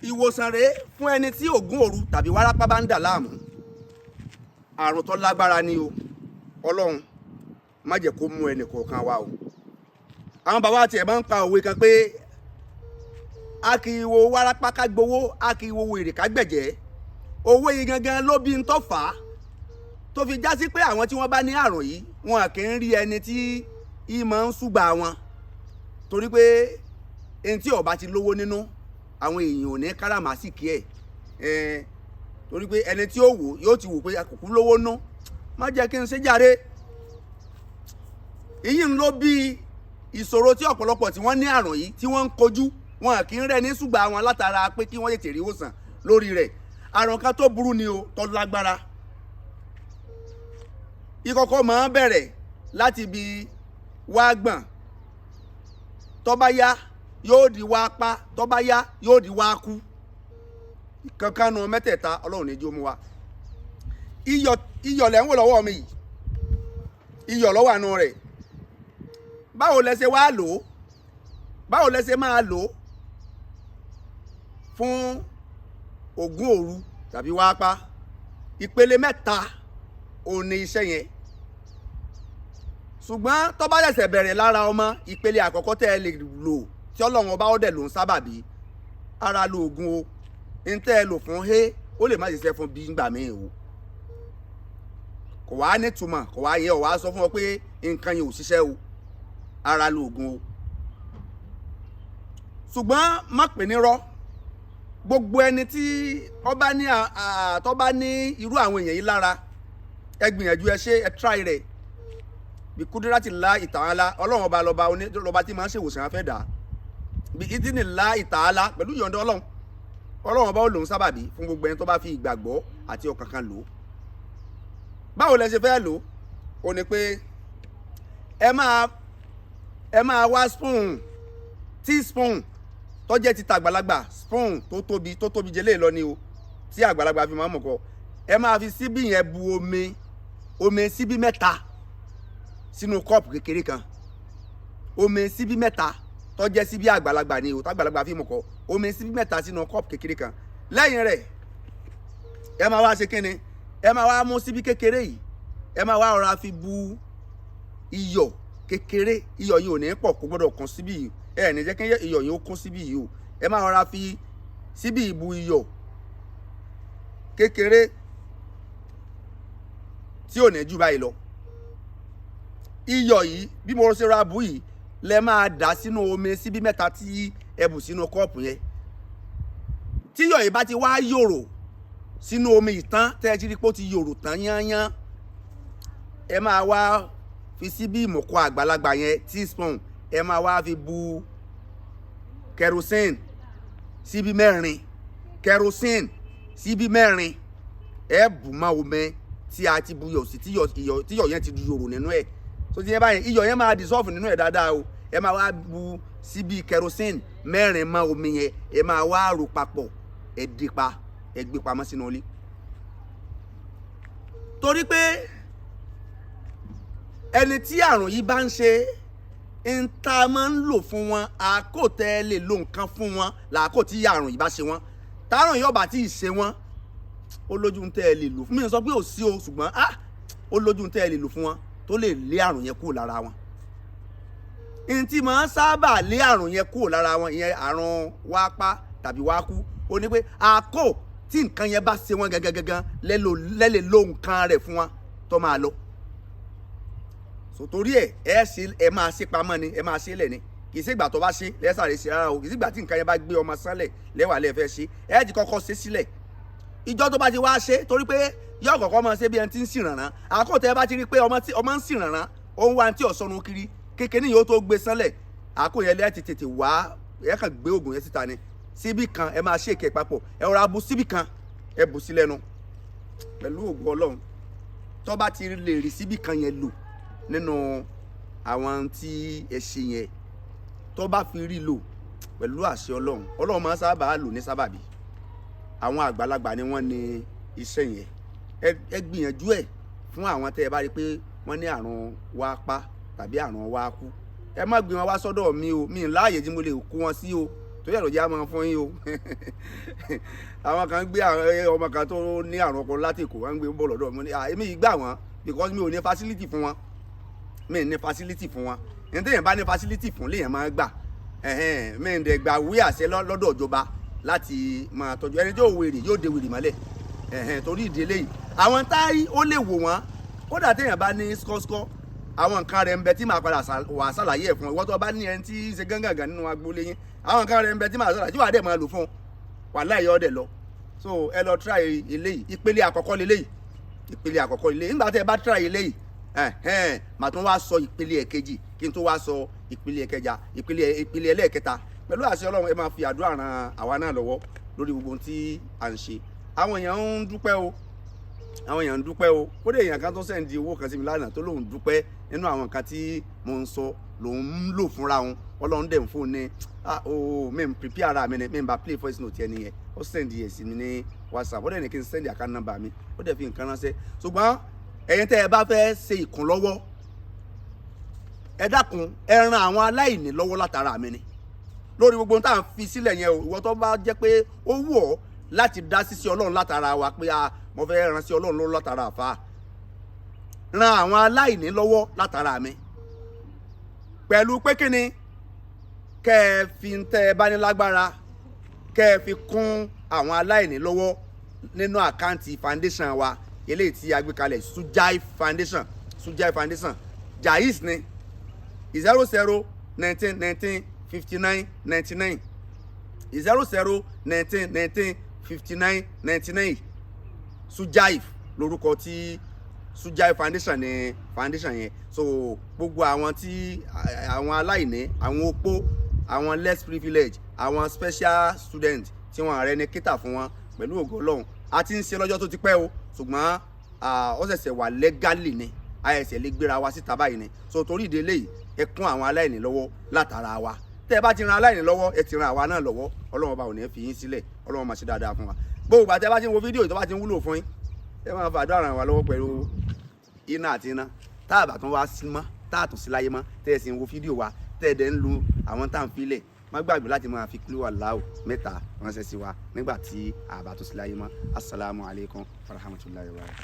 ìwòsàn rèé fún ẹni tí ògún òru tàbí wárápá bá ń dà láàmú. Àrùn tó lágbára ni o, Ọlọ́run má jẹ́ kó mú ẹnì kọ̀ọ̀kan wa o. Àwọn bàbá tiẹ̀ máa ń pa òwe kan pé a kì í wo wárápá ká gbowó, a kì í wo wèrè ká gbẹ̀jẹ́. Owó yìí gangan ló bí ń tó fà á tó fi já sí pé àwọn tí wọ́n bá ní àrùn yìí wọn kì í rí ẹni tí ìmọ̀ ń ṣùgbà wọn, torí pé ẹni tí ó bá ti lówó nínú àwọn èèyàn ò ní káràmásìkí ẹ̀, torí pé ẹni tí ó wò yóò ti wò pé àkùkù lówó ná, má jẹ́ kí n ṣe jàre. Èyí ń ló bí ìṣòro tí ọ̀pọ̀lọpọ̀ tí wọ́n ní àrùn yìí tí wọ́n ń kojú, wọn kì í rẹ́ni ṣùgbà wọn látara pé kí wọ́n tètè rí ìwòsàn lórí rẹ̀. Àrùn kan tó burú ni o, tó lágbára. Ìkọ̀kọ̀ máa ń bẹ̀rẹ̀ láti ibi wá gbọ̀n, tó bá yá yóò di wá pa, tó bá yá yóò di wá kú. Kankan nu mẹ́tẹ̀ẹ̀ta Ọlọ́run ní jẹ́ ó mú wa. Iyọ̀ lẹ́ ń wò lọ́wọ́ mi yìí, iyọ̀ ló wà nínú rẹ̀. Báwo lẹ ṣe wá lò ó? Báwo lẹ ṣe máa lò ó fún ògún òru tàbí wárápá? Ìpele mẹ́ta òun ni iṣẹ́ yẹn. Ṣùgbọ́n tó bá ṣẹ̀ṣẹ̀ bẹ̀rẹ̀ lára ọmọ, ìpele àkọ́kọ́ tẹ́ ẹ lè lò tí Ọlọ́run ọba ọdẹ ló ń sábàbí, ara lo ògùn o. Ń tẹ́ ẹ lò fún he ó lè má ṣiṣẹ́ fún bí ńgbà míì o. Kò wá nítumọ̀, kò wá yẹ ọ̀ wá sọ fún ọ pé nǹkan yẹn ò ṣiṣẹ́ o, ara lo ògùn o. Ṣùgbọ́n má pè ní rọ́. Gbogbo ẹni tí tó bá ní irú àwọn èèyàn yìí lára, ẹ gbìyànjú ẹ ṣe, ẹ try rẹ̀. Bí kúdírátì lá ìtàhálà, Ọlọ́run ọba lọ́ba tí máa ń ṣèwòsàn afẹ́ dà. Bí ìdínì lá ìtàhálà, pẹ̀lú ìyọ̀ǹda Ọlọ́run ọba ó lòun sábàbí fún gbogbo ẹni tó bá fi ìgbàgbọ́ àti ọkàn kan lò ó. Báwo lẹ ṣe fẹ́ lò ó? Ó ní pé ẹ máa wá spoon, teaspoon tó jẹ́ ti tàgbàlagbà, spoon tó tóbi jẹ́ lè lọ ni o, tí àgbàlagbà fi máa ń mọ̀ kọ́. Ẹ máa fi síbí yẹn bu omi síbí mẹ́ta sínú kọ́ọ̀pù kékeré kan. Omi síbí mẹ́ta tó jẹ́ síbí àgbàlagbà ni o, tàgbàlagbà fi mọ̀ kọ́. Omi síbí mẹ́ta sínú kọ́ọ̀pù kékeré kan. Lẹ́yìn rẹ̀ ẹ máa wá ṣe kíni? Ẹ máa wá mú síbí kékeré yìí, ẹ máa wá rọra fi bu iyọ̀ kékeré. Iyọ̀ yìí ò ní pọ̀, kò gbọ́dọ̀ kún síbí yìí, ẹ ní jẹ́ kí iyọ̀ yìí ó kún síbí yìí o. Ẹ máa rọra fi síbí ìbu iyọ̀ kékeré tí ò ní jù báyìí lọ. Iyọ̀ yìí bí mo ṣe ra bù yìí lẹ máa dà sínú omi síbí mẹ́ta tí ẹ bù sínú kọ́ọ̀pù yẹn. Tí iyọ̀ yìí bá ti wá yòrò sínú omi ìtàn, tẹ́ ẹ ti rí pé ó ti yòrò tán yányán, ẹ máa wá fi síbí ìmọ̀kọ àgbàlagbà yẹn, teaspoon, ẹ máa wá fi bu kerosene síbí mẹ́rin, kerosene síbí mẹ́rin, ẹ bù mọ́ omi tí a ti bu iyọ̀ sí, tí iyọ̀ yẹn ti yòrò nínú ẹ̀. So ti yẹn báyìí iyọ̀ yẹn máa dissolve nínú ẹ̀ dáadáa o. Ẹ máa wá bu síbí kerosene mẹ́rin mọ́ omi yẹn, ẹ máa wá rò papọ̀, ẹ dè pa, ẹ gbé pamọ́ sínú ilé. Torí pé ẹni tí àrùn yìí bá ń ṣe, ń ta máa ń lò fún wọn, àkótẹ́ lè lo nǹkan fún wọn làákò tí àrùn yìí bá ṣe wọn. Tàrùn yìí ọba tí ì ṣe wọn, ó lójú ń tẹ́ ẹ lè lò fún. Mi sọ pé ò sí o, ṣùgbọ́n ó lójú ń tẹ́ ẹ lè lò fún wọn tó lè lé àrùn yẹn kúrò lára wọn. N tí máa ń sábà lé àrùn yẹn kúrò lára wọn, ìyẹn àrùn wápá tàbí wákú, ó ní pé àkó tí nǹkan yẹn bá ṣe wọn gangan lẹ́lẹ̀ lo nǹkan rẹ̀ fún wọn tó máa lọ. Sòtórí ẹ máa ṣe pamọ́ ni, ẹ máa ṣe lẹ̀ ni. Kì í ṣe ìgbà tó bá ṣe lẹ́sàrè ṣe rárá o. Kì í ṣe ìgbà tí nǹkan yẹn bá gbé ọmọ sánlẹ̀ lẹ́wà lẹ́fẹ́ ṣe. Ẹ ti kọ́kọ́ ṣe sílẹ̀. Ìjọ tó bá ti wá ṣe, torí pé yóò kọ́kọ́ máa ṣe bí ẹni tí ń sìnrànràn. Àkótẹ́ bá ti rí pé ọmọ ń sìnrànràn, ó ń wá ní tí ọ̀sọ́nu kiri, kékeré yìí ó tó gbé sánlẹ̀. Àkó yẹn lẹ́ẹ̀ ti tètè wá, ẹ kàn gbé oògùn yẹn síta ni. Síbí kan ẹ máa ṣèkẹ́ papọ̀, ẹ rọra bu síbí kan, ẹ bù sí lẹ́nu. Pẹ̀lú ògùn Ọlọ́run, tó bá ti lè rí síbí kan yẹn lò nínú àwọn tí ẹ ṣe yẹn, tó bá fi rí lò pẹ̀lú àṣẹ Ọlọ́run máa ń sábà lò ní sábàbí. Àwọn àgbàlagbà ni wọ́n ní iṣẹ́ yẹn. Ẹ gbìyànjú ẹ̀ fún àwọn tẹ́ ẹ bá rí pé wọ́n ní àrùn wápá tàbí àrùn wákú. Ẹ má gbé wọn wá sọ́dọ̀ mi o, mi láàyè tí mo lè kó wọn sí o. tó yẹ ló jẹ́ àmọ́ fún yín o àwọn kan gbé ọmọ kan tó ní àrùn ọpọlọ láti Èkó wọ́n ń gbé bọ́ lọ́dọ̀ mo ní èmi yìí gbà wọ́n because mi ò ní facility fún wọn mi ní facility fún wọn ní téèyàn bá ní facility fún léèyàn máa gbà mi ń dẹ̀ gba wí àṣẹ lọ́dọ̀ ìjọba láti máa tọ́jú ẹni tí yóò wèrè yóò de wèrè mọ́lẹ̀ torí ìdílé yìí àwọn táyì ó lè wò wọ́n kódà téèyàn bá ní skọ́skọ́ àwọn nǹkan rẹ̀ ń bẹ tí màá padà wà sàlàyé ẹ̀ fún ìwọ́n tó bá ní ẹni tí ń ṣe gángan nínú agboolé yín àwọn nǹkan rẹ̀ ń bẹ tí màá sàlàyé tí wàá dẹ̀ máa lò fún wàhálà ìyá ọ̀dẹ̀ lọ so ẹ lọ try eléyìí ìpele àkọ́kọ́ leléyìí ìpele àkọ́kọ́ leléyìí nígbà tí ẹ bá try eléyìí màá tún wá sọ ìpele ẹ̀kejì kí n tó wá sọ ìpele ẹ̀kẹjà ìpele ẹlẹ́ẹ̀kẹta pẹ̀lú àṣẹ Ọlọ́run ẹ máa fi àdúrà ran àwa náà lọ́wọ́ lórí gbogbo ohun tí à ń ṣe àwọn èèyàn ń dúpẹ́ o àwọn èèyàn ń dúpẹ́ o kódé èèyàn kan tó sẹ́ǹdì owó kan sí mi lánàá tó lóun dúpẹ́ nínú àwọn nǹkan tí mo ń sọ lòun ń lò fúnra òun Ọlọ́run dẹ̀ ń fún un ní mi ń prepare ara mi ni mi ń bá play voice note ẹni yẹn ó sẹ́ǹdì ẹ̀ sí mi ní WhatsApp ó dẹ̀ ní kí n sẹ́ǹdì account number mi ó dẹ̀ fi nǹkan ránṣẹ́ ṣùgbọ́n ẹ̀yin tẹ́ ẹ bá fẹ́ ṣe ìkúnlọ́wọ́ ẹ dákun ẹ ran àwọn aláìní lọ́wọ́ látara mi ni lórí gbogbo tá à ń fi sílẹ̀ yẹn o ìwọ tó bá jẹ́ pé ó wù ọ́ láti dá sí Ọlọ́run látara wa pé mo fẹ́ ran sí Ọlọ́run lọ́wọ́ látara àfa ran àwọn aláìní lọ́wọ́ látara mi pẹ̀lú pé kí ni kẹ́ ẹ fi ń tẹ́ ẹ bá ní lágbára kẹ́ ẹ fi kún àwọn aláìní lọ́wọ́ nínú àkáǹtì foundation wa eléyìí tí a gbé kalẹ̀ Sujai Foundation Jaiz ni 0019195999 0019195999 Sujai lórúkọ tí Sujai Foundation ni foundation yẹn so gbogbo àwọn tí àwọn aláìní àwọn opó àwọn less privileged àwọn special student tí wọn ààrẹ ní kíta fún wọn pẹ̀lú ògo Ọlọ́run a ti ń ṣe lọ́jọ́ tó ti pẹ́ o ṣùgbọ́n ó ṣẹ̀ṣẹ̀ wà legally ni àìsẹ̀ lè gbéra wa síta báyìí ni so torí ìdí eléyìí ẹ kún àwọn aláìní lọ́wọ́ látara wa tẹ́ ẹ bá ti ran aláìní lọ́wọ́ ẹ ti ran àwa náà lọ́wọ́ Ọlọ́run ọba ò ní fi yín sílẹ̀ Ọlọ́run máa ṣe dáadáa fún wa gbogbo àti ẹ bá ti ń wo fídíò tó bá ti ń wúlò fún yín ẹ máa fàdúrà ràn wá lọ́wọ́ pẹ̀lú iná àti iná tá a bá tún wá sí mọ́ tá a tún sí láyé mọ́ tẹ́ ẹ sì ń wo fídíò wa tẹ́ ẹ dẹ̀ ń lu àwọn tá à ń filẹ̀ má gbàgbé láti máa fi kúlú Allahu mẹ́ta ránṣẹ́ sí wa nígbà tí a bá tún sí láyé mọ́. Assalamu alaikum warahmatullahi wabarakatuh.